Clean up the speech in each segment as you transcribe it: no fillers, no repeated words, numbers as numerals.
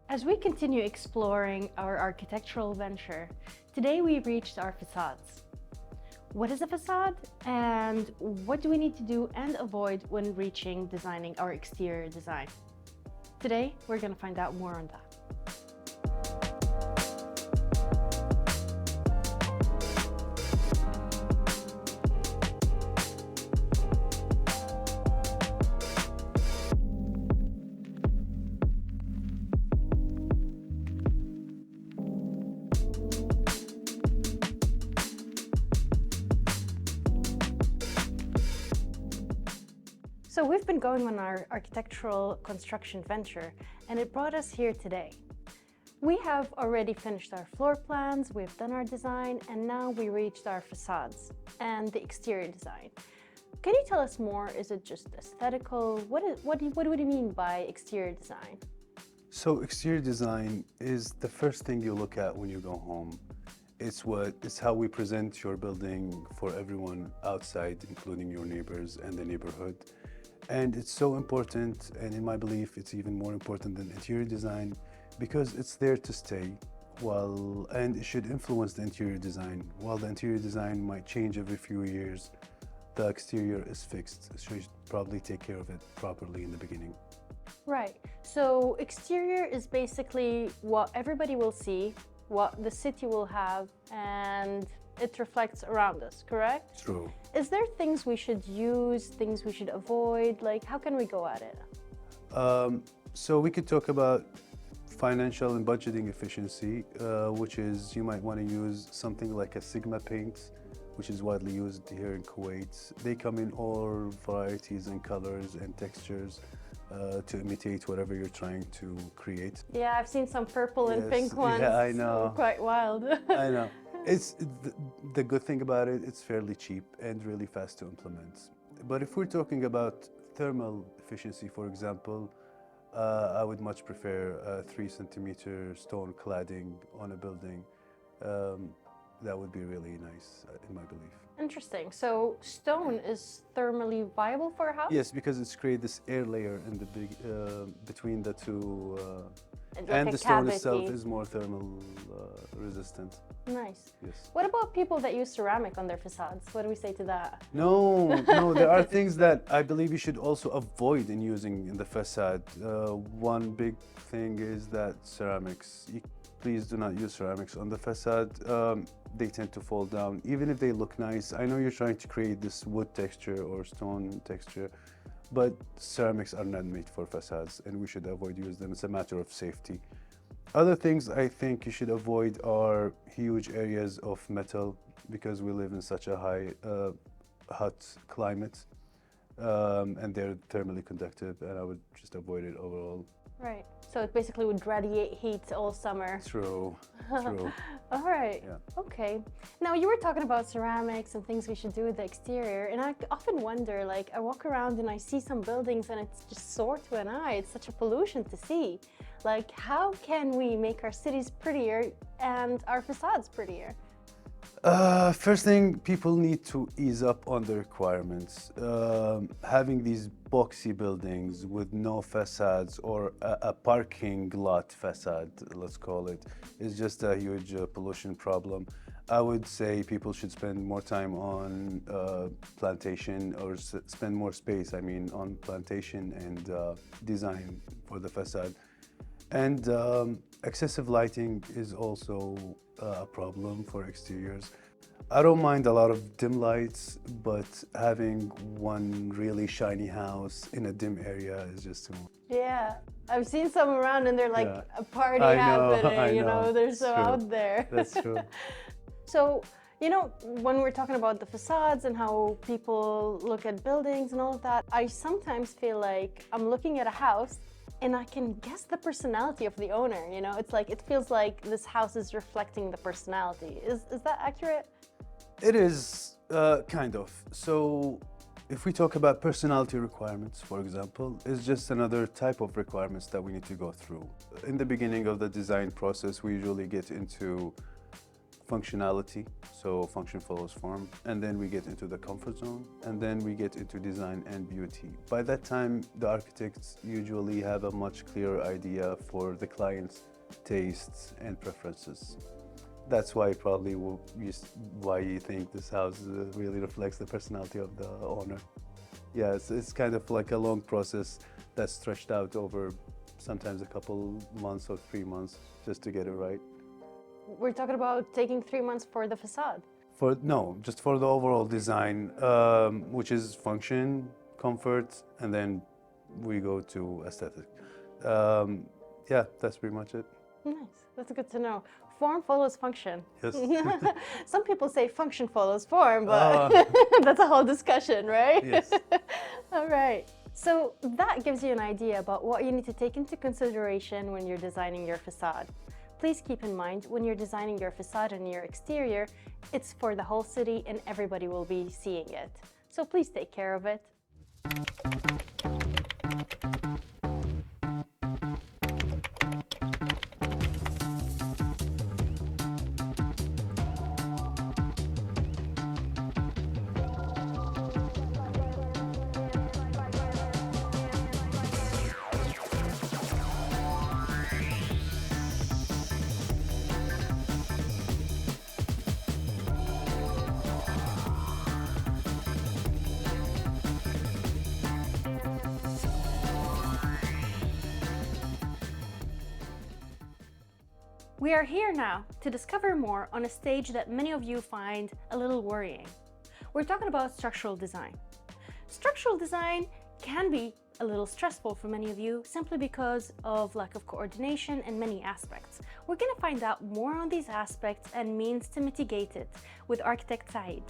As we continue exploring our architectural venture, today we reached our facades. What is a facade, and what do we need to do and avoid when designing our exterior design? Today, we're going to find out more on that. So we've been going on our architectural construction venture, and it brought us here today. We have already finished our floor plans, we've done our design, and now we reached our facades and the exterior design. Can you tell us more? Is it just aesthetical? What do you mean by exterior design? So exterior design is the first thing you look at when you go home. It's how we present your building for everyone outside, including your neighbors and the neighborhood. And it's so important, and in my belief, it's even more important than interior design because it's there to stay, and it should influence the interior design. While the interior design might change every few years, the exterior is fixed, so you should probably take care of it properly in the beginning. Right. So exterior is basically what everybody will see, what the city will have, and it reflects around us, correct? True. Is there things we should use, things we should avoid? Like, how can we go at it? So we could talk about financial and budgeting efficiency, which is you might want to use something like a Sigma paint, which is widely used here in Kuwait. They come in all varieties and colors and textures to imitate whatever you're trying to create. Yeah, I've seen some purple and Yes, pink ones. yeah, I know. Quite wild. I know. The good thing about it, it's fairly cheap and really fast to implement. But if we're talking about thermal efficiency, for example, I would much prefer a 3 centimeter stone cladding on a building. That would be really nice, in my belief. Interesting. So stone is thermally viable for a house? Yes, because it's created this air layer in the between the two, Like and a the stone cavity. itself is more thermal resistant. Nice. Yes. What about people that use ceramic on their facades? What do we say to that? No, there are things that I believe you should also avoid in using in the facade. One big thing is that ceramics. Please do not use ceramics on the facade. They tend to fall down, even if they look nice. I know you're trying to create this wood texture or stone texture, but ceramics are not made for facades, and we should avoid using them. It's a matter of safety. Other things I think you should avoid are huge areas of metal, because we live in such a hot climate, and they're thermally conductive, and I would just avoid it overall. Right. So it basically would radiate heat all summer. True. All right. Yeah. Okay. Now you were talking about ceramics and things we should do with the exterior, and I often wonder, like, I walk around and I see some buildings and it's just sore to an eye. It's such a pollution to see. Like, how can we make our cities prettier and our facades prettier? First thing, people need to ease up on the requirements. Having these boxy buildings with no facades or a parking lot facade, let's call it, is just a huge pollution problem. I would say people should spend more time on plantation or spend more space, I mean, on plantation and design for the facade. And excessive lighting is also a problem for exteriors. I don't mind a lot of dim lights, but having one really shiny house in a dim area is just too much. Yeah, I've seen some around and they're like Yeah. a party I know, happening, I you know, know. they're It's so true. out there. That's true. So, you know, when we're talking about the facades and how people look at buildings and all of that, I sometimes feel like I'm looking at a house and I can guess the personality of the owner, you know? It's like, it feels like this house is reflecting the personality. Is that accurate? It is kind of. So if we talk about personality requirements, for example, it's just another type of requirements that we need to go through. In the beginning of the design process, we usually get into functionality, so function follows form, and then we get into the comfort zone, and then we get into design and beauty. By that time, the architects usually have a much clearer idea for the client's tastes and preferences. That's why probably why you think this house really reflects the personality of the owner. Yeah, it's kind of like a long process that's stretched out over sometimes a couple months or 3 months just to get it right. We're talking about taking 3 months for the facade. No, just for the overall design, which is function, comfort, and then we go to aesthetic. Yeah, that's pretty much it. Nice, that's good to know. Form follows function. Yes. Some people say function follows form, but that's a whole discussion, right? Yes. All right. So that gives you an idea about what you need to take into consideration when you're designing your facade. Please keep in mind, when you're designing your facade and your exterior, it's for the whole city and everybody will be seeing it. So please take care of it. We are here now to discover more on a stage that many of you find a little worrying. We're talking about structural design. Structural design can be a little stressful for many of you simply because of lack of coordination in many aspects. We're going to find out more on these aspects and means to mitigate it with architect Saeed.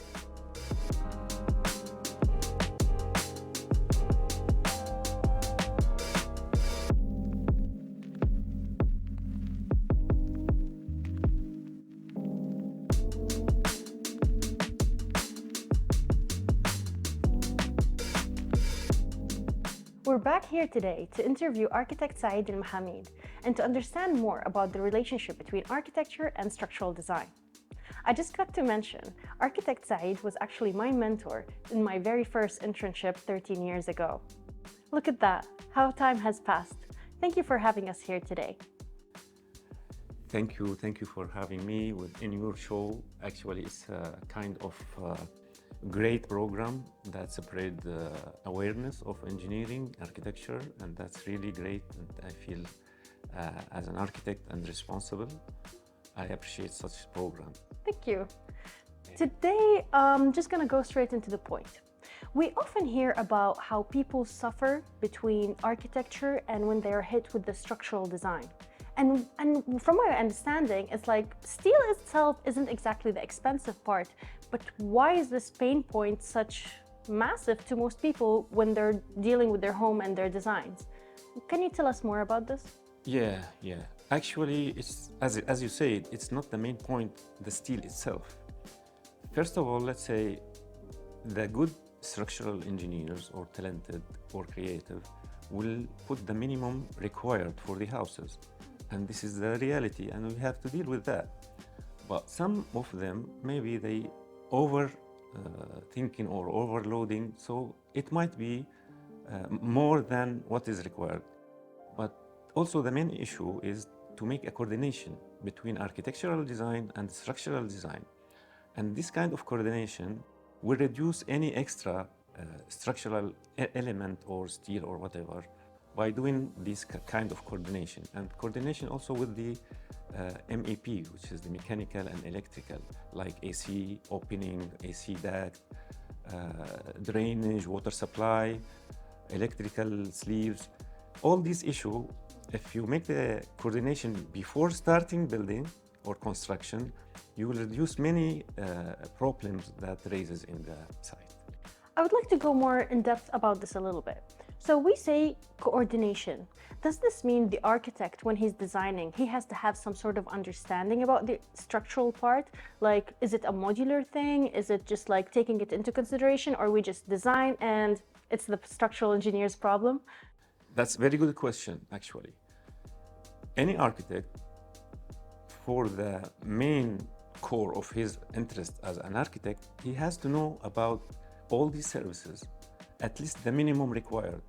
We're back here today to interview architect Saeed Al Mohammed and to understand more about the relationship between architecture and structural design. I just got to mention, architect Saeed was actually my mentor in my very first internship 13 years ago. Look at that, how time has passed. Thank you for having us here today. Thank you for having me in your show. Actually, it's a kind of great program that spread awareness of engineering, architecture, and that's really great. And I feel as an architect and responsible, I appreciate such program. Thank you. Today, I'm just gonna go straight into the point. We often hear about how people suffer between architecture and when they're hit with the structural design. And from my understanding, it's like steel itself isn't exactly the expensive part, but why is this pain point such massive to most people when they're dealing with their home and their designs? Can you tell us more about this? Yeah. Actually, it's as you said, it's not the main point, the steel itself. First of all, let's say the good structural engineers or talented or creative will put the minimum required for the houses. And this is the reality, and we have to deal with that. But some of them, maybe they over thinking or overloading, so it might be more than what is required. But also the main issue is to make a coordination between architectural design and structural design. And this kind of coordination will reduce any extra structural element or steel or whatever by doing this kind of coordination. And coordination also with the MEP, which is the mechanical and electrical, like AC opening, AC duct, drainage, water supply, electrical sleeves. All these issues, if you make the coordination before starting building or construction, you will reduce many problems that raises in the site. I would like to go more in depth about this a little bit. So we say coordination. Does this mean the architect, when he's designing, he has to have some sort of understanding about the structural part? Like, is it a modular thing? Is it just like taking it into consideration, or we just design and it's the structural engineer's problem? That's a very good question, actually. Any architect, for the main core of his interest as an architect, he has to know about all these services, at least the minimum required.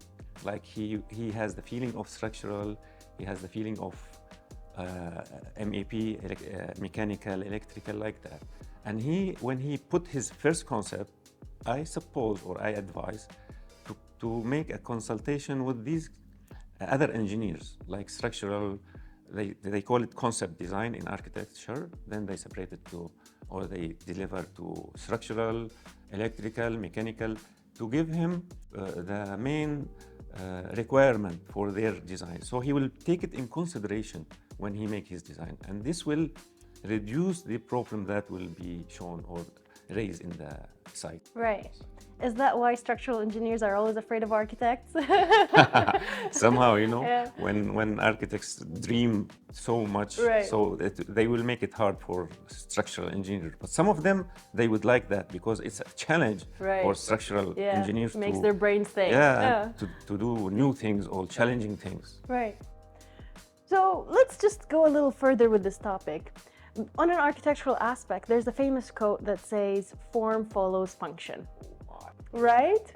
Like he has the feeling of structural, he has the feeling of MEP, mechanical, electrical, like that. And when he put his first concept, I suppose, or I advise, to make a consultation with these other engineers, like structural, they call it concept design in architecture, then they separate it to, or they deliver to structural, electrical, mechanical, to give him the main requirement for their design. So he will take it in consideration when he make his design. And this will reduce the problem that will be shown or raised in the site. Right. Is that why structural engineers are always afraid of architects? Somehow, Yeah. when architects dream so much, Right. so that they will make it hard for structural engineers. But some of them, they would like that because it's a challenge Right. for structural Yeah, engineers makes to, their brains think. to do new things or challenging things. Right. So let's just go a little further with this topic. On an architectural aspect, there's a famous quote that says, "Form follows function." Right?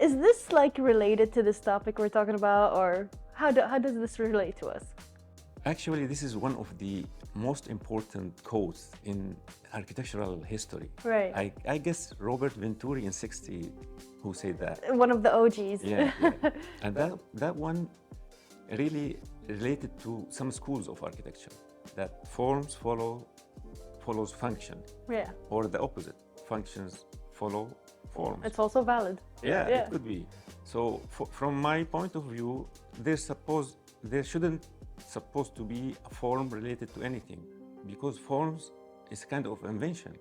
Is this like related to this topic we're talking about, or how does this relate to us? Actually, this is one of the most important quotes in architectural history. Right. I guess Robert Venturi in '60 who said that. One of the OGs. Yeah. And that one really related to some schools of architecture, that forms follows function, Yeah. or the opposite, functions follow forms. It's also valid. Yeah, Yeah. it could be. So from my point of view, there shouldn't supposed to be a form related to anything, because forms is kind of invention,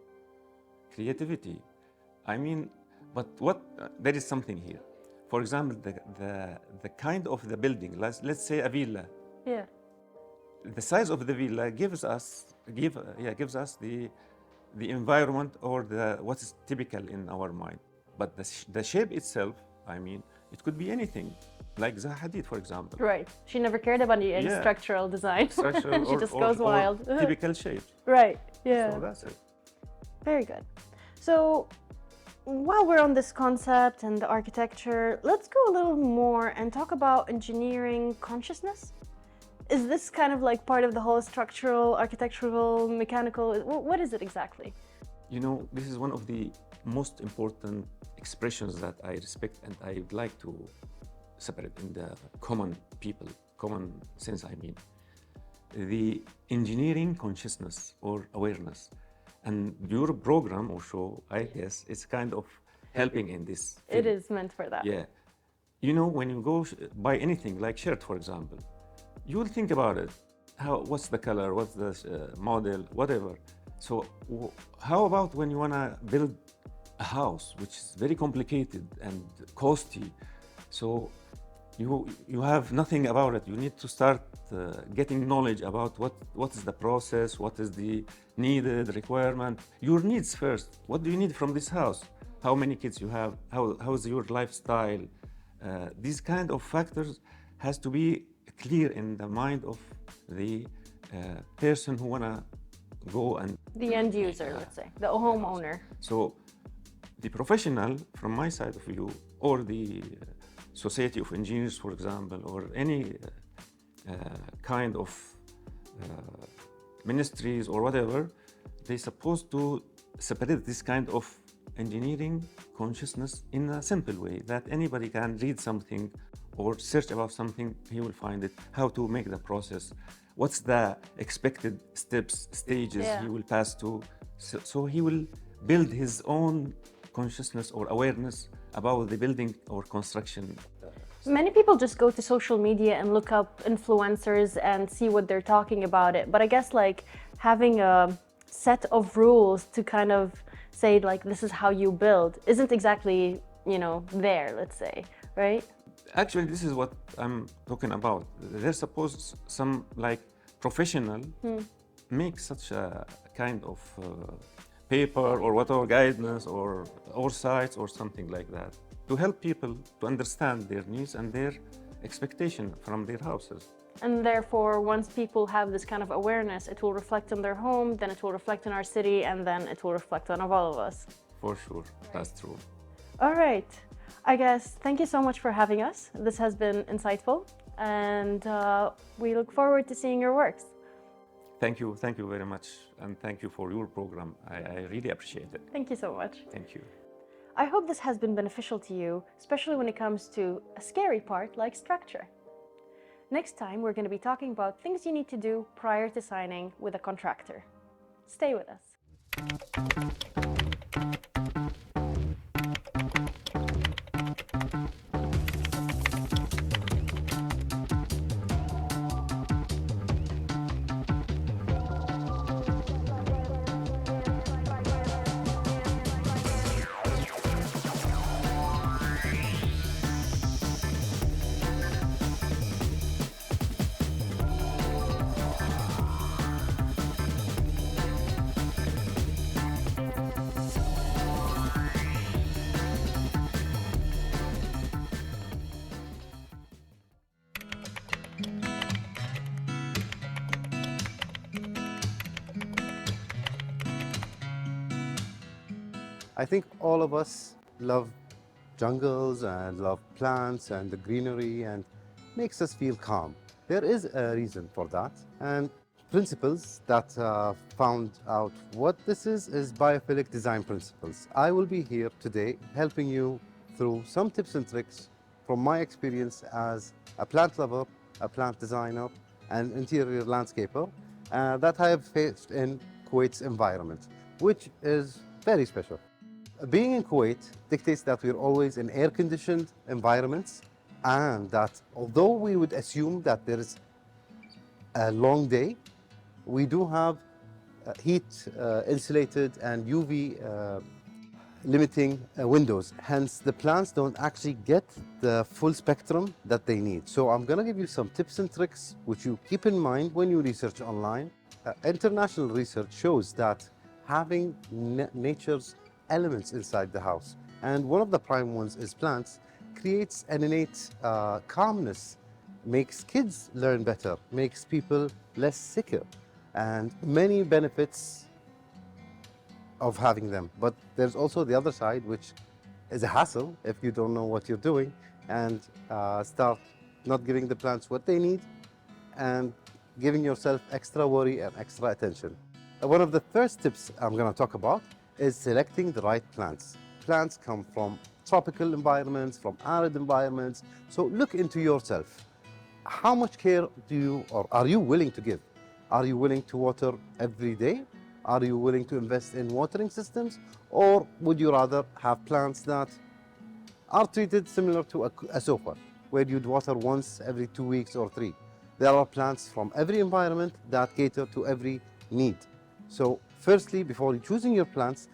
creativity. I mean, but there is something here. For example, the kind of the building. Let's say a villa. Yeah. The size of the villa gives us the environment or what is typical in our mind. But the shape itself, I mean, it could be anything, like Zaha Hadid, for example. Right. She never cared about any Yeah. structural design. Structural She just goes wild. typical shape. Right. Yeah. So that's it. Very good. So while we're on this concept and the architecture, let's go a little more and talk about engineering consciousness. Is this kind of like part of the whole structural, architectural, mechanical? What is it exactly? This is one of the most important expressions that I respect and I would like to separate in the common sense, I mean. The engineering consciousness or awareness. And your program or show, I guess, it's kind of helping in this It field. is meant for that. Yeah. When you go buy anything, like shirt, for example, you will think about it. What's the color, what's the model, whatever. So how about when you want to build a house, which is very complicated and costly? So you have nothing about it. You need to start getting knowledge about what is the process, what is the needed requirement, your needs first. What do you need from this house? How many kids you have? How is your lifestyle? These kind of factors has to be clear in the mind of the person who wanna go and The end user, let's say, the homeowner. so the professional from my side of view, or the Society of Engineers, for example, or any kind of ministries or whatever, they're supposed to separate this kind of engineering consciousness in a simple way that anybody can read something or search about something, he will find it, how to make the process, what's the expected steps, stages he will pass to. So he will build his own consciousness or awareness about the building or construction. Many people just go to social media and look up influencers and see what they're talking about it. But I guess like having a set of rules to kind of say like this is how you build isn't exactly, you know, there, let's say, right? Actually, this is what I'm talking about. There's supposed some like professional make such a kind of paper or whatever guidance or sites or something like that to help people to understand their needs and their expectation from their houses. And therefore, once people have this kind of awareness, it will reflect on their home, then it will reflect in our city, and then it will reflect on all of us. For sure, that's true. All right. I guess thank you so much for having us. This has been insightful, and we look forward to seeing your works. Thank you very much, and thank you for your program. I really appreciate it. Thank you so much. Thank you. I hope this has been beneficial to you, especially when it comes to a scary part like structure. Next time, we're going to be talking about things you need to do prior to signing with a contractor. Stay with us. I think all of us love jungles and love plants and the greenery and makes us feel calm. There is a reason for that, and principles that found out what this is biophilic design principles. I will be here today helping you through some tips and tricks from my experience as a plant lover, a plant designer, and interior landscaper that I have faced in Kuwait's environment, which is very special. Being in Kuwait dictates that we're always in air-conditioned environments, and that although we would assume that there is a long day, we do have heat insulated and UV limiting windows. Hence, the plants don't actually get the full spectrum that they need. So I'm gonna give you some tips and tricks which you keep in mind when you research online. International research shows that having nature's elements inside the house, and one of the prime ones is plants, creates an innate calmness, makes kids learn better, makes people less sicker, and many benefits of having them. But there's also the other side, which is a hassle if you don't know what you're doing and start not giving the plants what they need and giving yourself extra worry and extra attention. One of the first tips I'm going to talk about is selecting the right plants. Plants come from tropical environments, from arid environments, so look into yourself. How much care do you or are you willing to give? Are you willing to water every day? Are you willing to invest in watering systems? Or would you rather have plants that are treated similar to a sofa, where you'd water once every 2 weeks or 3? There are plants from every environment that cater to every need. So firstly, before choosing your plants,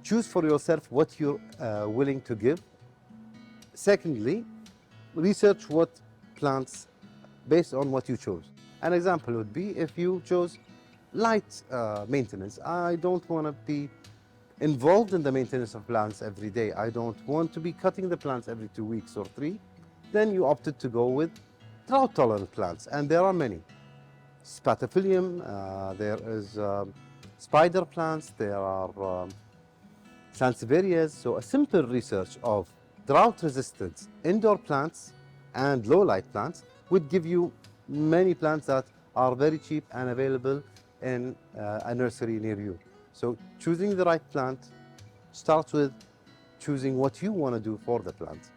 choose for yourself what you're willing to give. Secondly, research what plants based on what you chose. An example would be if you chose light maintenance. I don't want to be involved in the maintenance of plants every day. I don't want to be cutting the plants every 2 weeks or 3. Then you opted to go with drought-tolerant plants, and there are many. Spathiphyllum, there is spider plants, there are sansevierias. So a simple research of drought-resistant indoor plants and low-light plants would give you many plants that are very cheap and available in a nursery near you. So choosing the right plant starts with choosing what you want to do for the plant.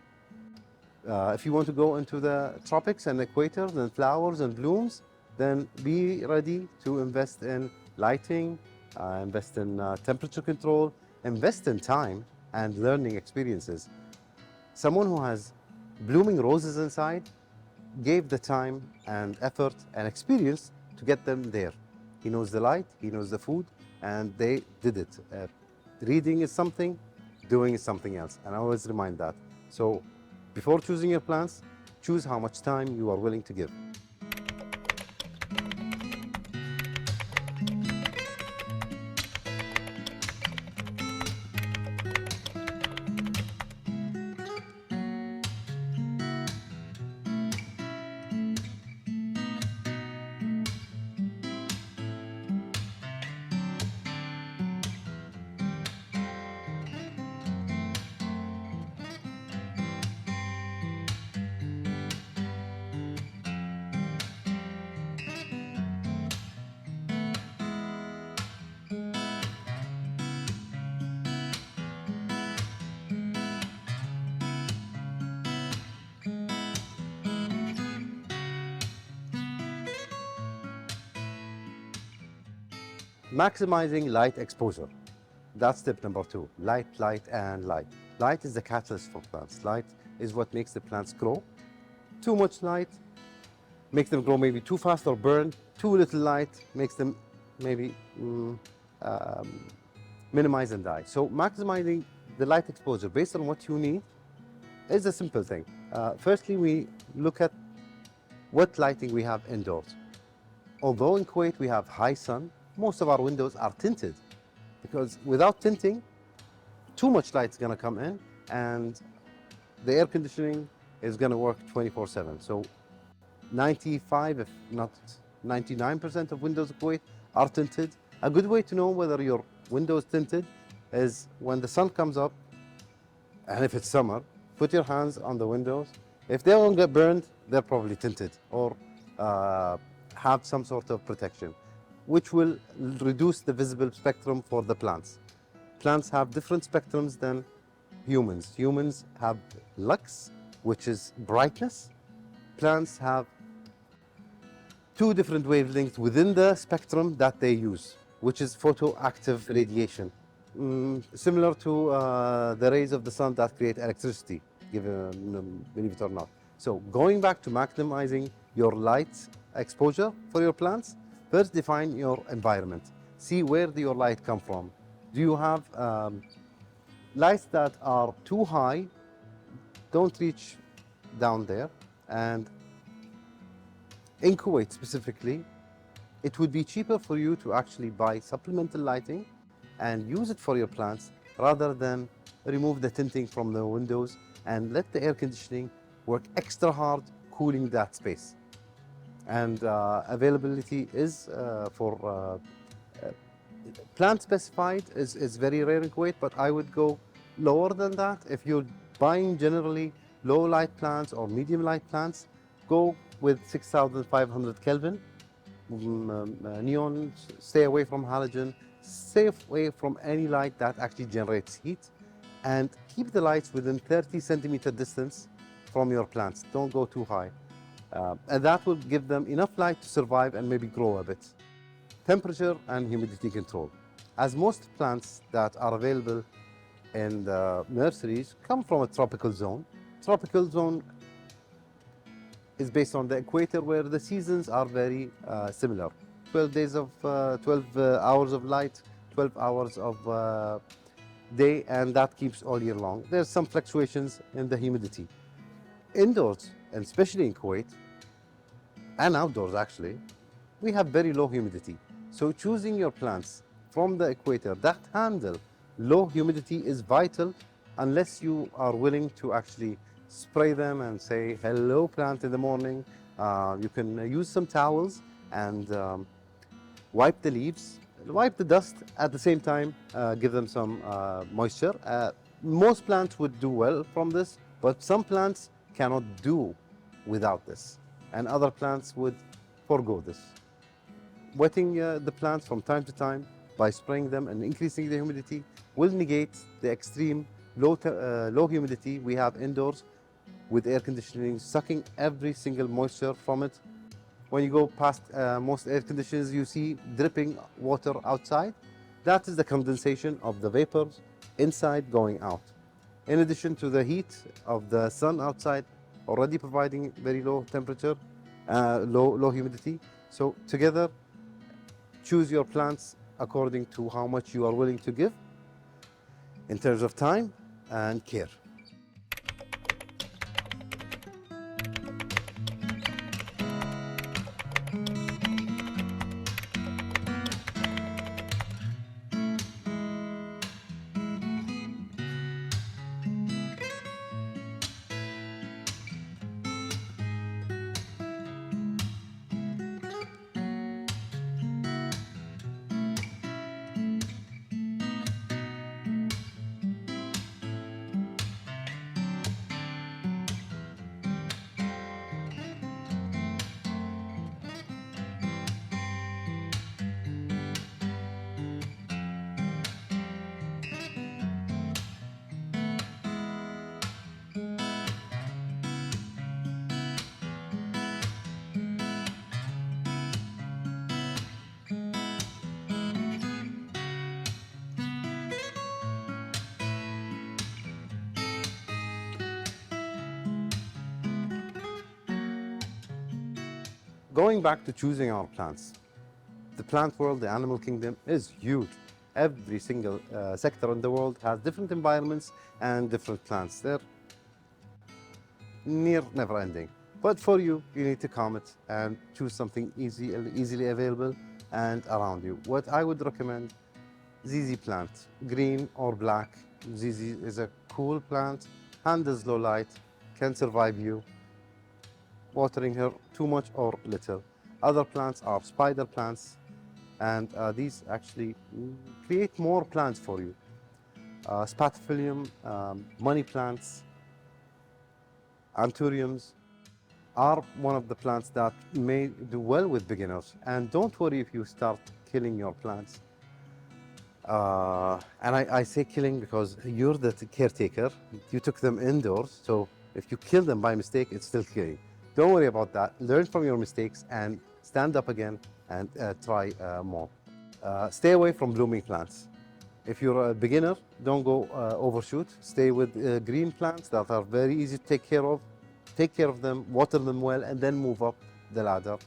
If you want to go into the tropics and equators and flowers and blooms, then be ready to invest in lighting, invest in temperature control, invest in time and learning experiences. Someone who has blooming roses inside gave the time and effort and experience to get them there. He knows the light, he knows the food, and they did it. Reading is something, doing is something else, and I always remind that. So before choosing your plants, choose how much time you are willing to give. Maximizing light exposure. That's tip number 2. Light, light, and light. Light is the catalyst for plants. Light is what makes the plants grow. Too much light makes them grow maybe too fast or burn. Too little light makes them maybe minimize and die. So maximizing the light exposure based on what you need is a simple thing. Firstly, we look at what lighting we have indoors. Although in Kuwait we have high sun, most of our windows are tinted because without tinting, too much light is going to come in and the air conditioning is going to work 24/7. So 95, if not 99% of windows in Kuwait are tinted. A good way to know whether your window is tinted is when the sun comes up, and if it's summer, put your hands on the windows. If they don't get burned, they're probably tinted or have some sort of protection, which will reduce the visible spectrum for the plants. Plants have different spectrums than humans. Humans have lux, which is brightness. Plants have 2 different wavelengths within the spectrum that they use, which is photoactive radiation, similar to the rays of the sun that create electricity, believe it or not. So going back to maximizing your light exposure for your plants, first define your environment. See where your light come from. Do you have lights that are too high? Don't reach down there. And in Kuwait specifically, it would be cheaper for you to actually buy supplemental lighting and use it for your plants rather than remove the tinting from the windows and let the air conditioning work extra hard cooling that space. And availability is for plant specified is very rare in Kuwait, but I would go lower than that. If you're buying generally low light plants or medium light plants, go with 6,500 Kelvin. Neon, stay away from halogen, stay away from any light that actually generates heat, and keep the lights within 30 centimeter distance from your plants. Don't go too high. And that will give them enough light to survive and maybe grow a bit. Temperature and humidity control. As most plants that are available in the nurseries come from a tropical zone. Tropical zone is based on the equator where the seasons are very similar. 12 days of 12 hours of light, 12 hours of day, and that keeps all year long. There's some fluctuations in the humidity. Indoors, and especially in Kuwait, and outdoors actually, we have very low humidity. So choosing your plants from the equator that handle low humidity is vital unless you are willing to actually spray them and say hello plant in the morning. You can use some towels and wipe the leaves wipe the dust at the same time, give them some moisture. Most plants would do well from this, but some plants cannot do without this, and other plants would forego this. Wetting the plants from time to time by spraying them and increasing the humidity will negate the extreme low humidity we have indoors, with air conditioning sucking every single moisture from it. When you go past most air conditioners, you see dripping water outside. That is the condensation of the vapors inside going out. In addition to the heat of the sun outside, already providing very low temperature, low humidity. So together, choose your plants according to how much you are willing to give in terms of time and care. Going back to choosing our plants, the plant world, the animal kingdom is huge. Every single sector in the world has different environments and different plants. They're near never ending. But for you, you need to calm it and choose something easily available and around you. What I would recommend, ZZ plant, green or black. ZZ is a cool plant, handles low light, can survive you watering her too much or little. Other plants are spider plants, and these actually create more plants for you. Spathiphyllum, money plants, anthuriums are one of the plants that may do well with beginners. And don't worry if you start killing your plants. And I say killing because you're the caretaker. You took them indoors, so if you kill them by mistake, it's still killing. Don't worry about that. Learn from your mistakes and stand up again and try more. Stay away from blooming plants. If you're a beginner, don't go overshoot. Stay with green plants that are very easy to take care of. Take care of them, water them well, and then move up the ladder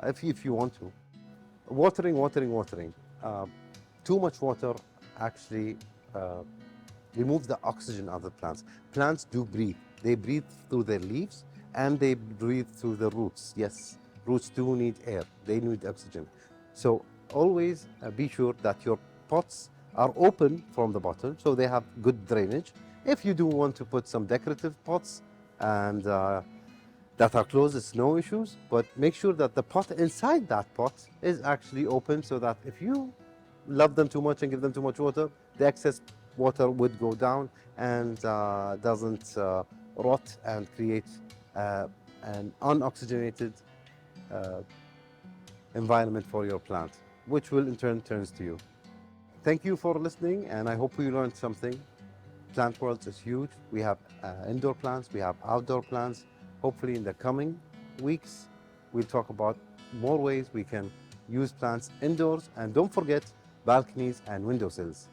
if you want to. Watering. Too much water actually removes the oxygen out of the plants. Plants do breathe. They breathe through their leaves and they breathe through the roots. Yes, roots do need air. They need oxygen. So always be sure that your pots are open from the bottom so they have good drainage. If you do want to put some decorative pots and that are closed, it's no issues, but make sure that the pot inside that pot is actually open so that if you love them too much and give them too much water, the excess water would go down and doesn't rot and create an unoxygenated environment for your plant, which will in turn turns to you. Thank you for listening, and I hope you learned something. Plant world is huge. We have indoor plants, we have outdoor plants. Hopefully in the coming weeks, we'll talk about more ways we can use plants indoors, and don't forget balconies and windowsills.